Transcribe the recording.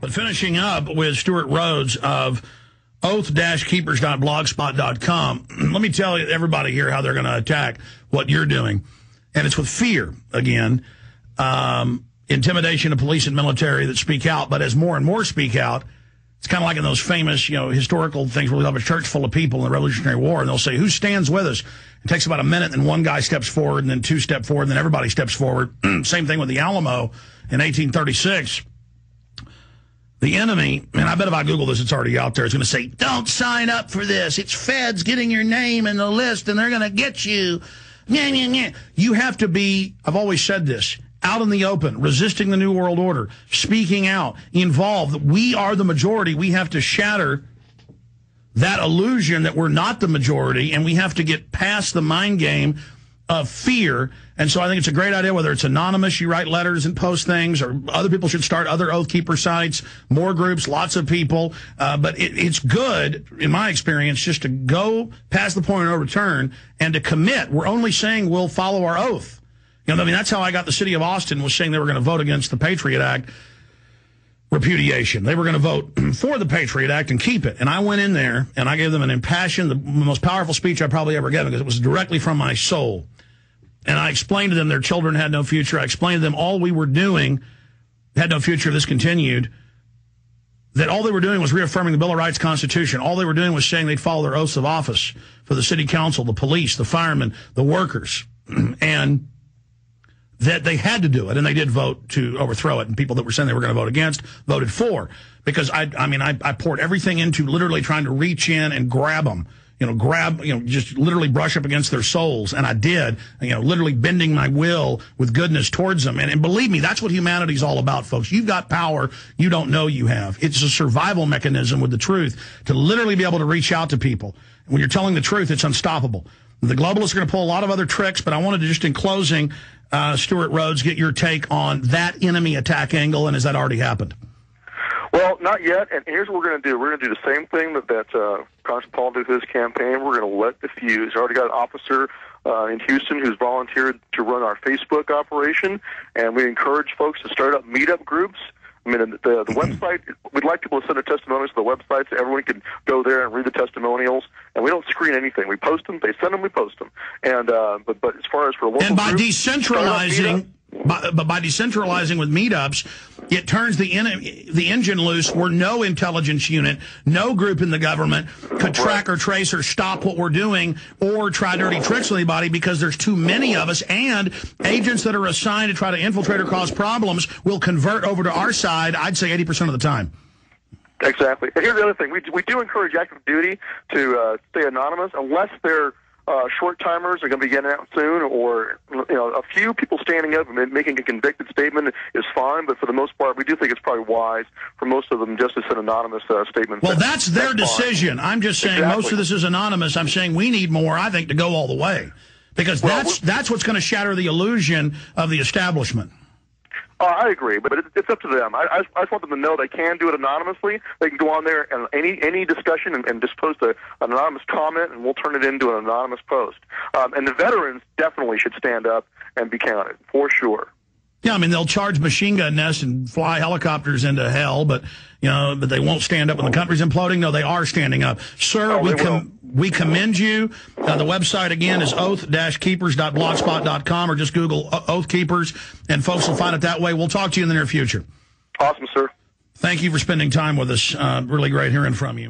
But finishing up with Stewart Rhodes of oath-keepers.blogspot.com, let me tell everybody here how they're going to attack what you're doing. And it's with fear, again, intimidation of police and military that speak out. But as more and more speak out, it's kind of like in those famous, historical things where we have a church full of people in the Revolutionary War, and they'll say, who stands with us? It takes about a minute, and one guy steps forward, and then two step forward, and then everybody steps forward. Same thing with the Alamo in 1836. The enemy, and I bet if I Google this, it's already out there, it's going to say, don't sign up for this. It's feds getting your name in the list, and they're going to get you. You have to be, I've always said this, out in the open, resisting the New World Order, speaking out, involved. We are the majority. We have to shatter that illusion that we're not the majority, and we have to get past the mind game of fear. And so I think it's a great idea, whether it's anonymous, you write letters and post things, or other people should start other Oath Keeper sites, more groups, lots of people. But it's good, in my experience, just to go past the point of no return and to commit. We're only saying we'll follow our oath. That's how I got the city of Austin, was saying they were going to vote against the Patriot Act repudiation. They were going to vote for the Patriot Act and keep it. And I went in there, and I gave them an impassioned, the most powerful speech I probably ever given, because it was directly from my soul. And I explained to them their children had no future. I explained to them all we were doing had no future if this continued, that all they were doing was reaffirming the Bill of Rights Constitution. All they were doing was saying they'd follow their oaths of office for the city council, the police, the firemen, the workers, and that they had to do it, and they did vote to overthrow it, and people that were saying they were going to vote against voted for, because I poured everything into literally trying to reach in and grab them, just literally brush up against their souls, and I did, literally bending my will with goodness towards them, and believe me, that's what humanity's all about, folks. You've got power you don't know you have. It's a survival mechanism with the truth, to literally be able to reach out to people. When you're telling the truth, it's unstoppable. The globalists are going to pull a lot of other tricks, but I wanted to just, in closing, Stewart Rhodes, get your take on that enemy attack angle, and has that already happened? Well, not yet, and here's what we're going to do. We're going to do the same thing that Congressman Paul did with his campaign. We're going to let diffuse. Already got an officer in Houston who's volunteered to run our Facebook operation, and we encourage folks to start up meetup groups. I mean, the website, we'd like people to send their testimonials to the website so everyone can go there and read the testimonials. And we don't screen anything. We post them, they send them, we post them. And but as far as for local and by groups, decentralizing, by decentralizing with meetups, it turns the engine loose where no intelligence unit, no group in the government could track or trace or stop what we're doing or try dirty tricks with anybody, because there's too many of us, and agents that are assigned to try to infiltrate or cause problems will convert over to our side, I'd say 80% of the time. Exactly. And here's the other thing. We do encourage active duty to stay anonymous unless they're short-timers are going to be getting out soon, or a few people standing up and making a convicted statement is fine, but for the most part, we do think it's probably wise for most of them just to send anonymous statements. Well, that's their decision. I'm just saying most of this is anonymous. I'm saying we need more, I think, to go all the way, because that's what's going to shatter the illusion of the establishment. I agree, but it's up to them. I just want them to know they can do it anonymously. They can go on there and any discussion and just post an anonymous comment, and we'll turn it into an anonymous post. And the veterans definitely should stand up and be counted, for sure. Yeah, I mean, they'll charge machine gun nests and fly helicopters into hell, but they won't stand up when the country's imploding. No, they are standing up. Sir, we commend you. The website, again, is oath-keepers.blogspot.com, or just Google Oath Keepers, and folks will find it that way. We'll talk to you in the near future. Awesome, sir. Thank you for spending time with us. Really great hearing from you.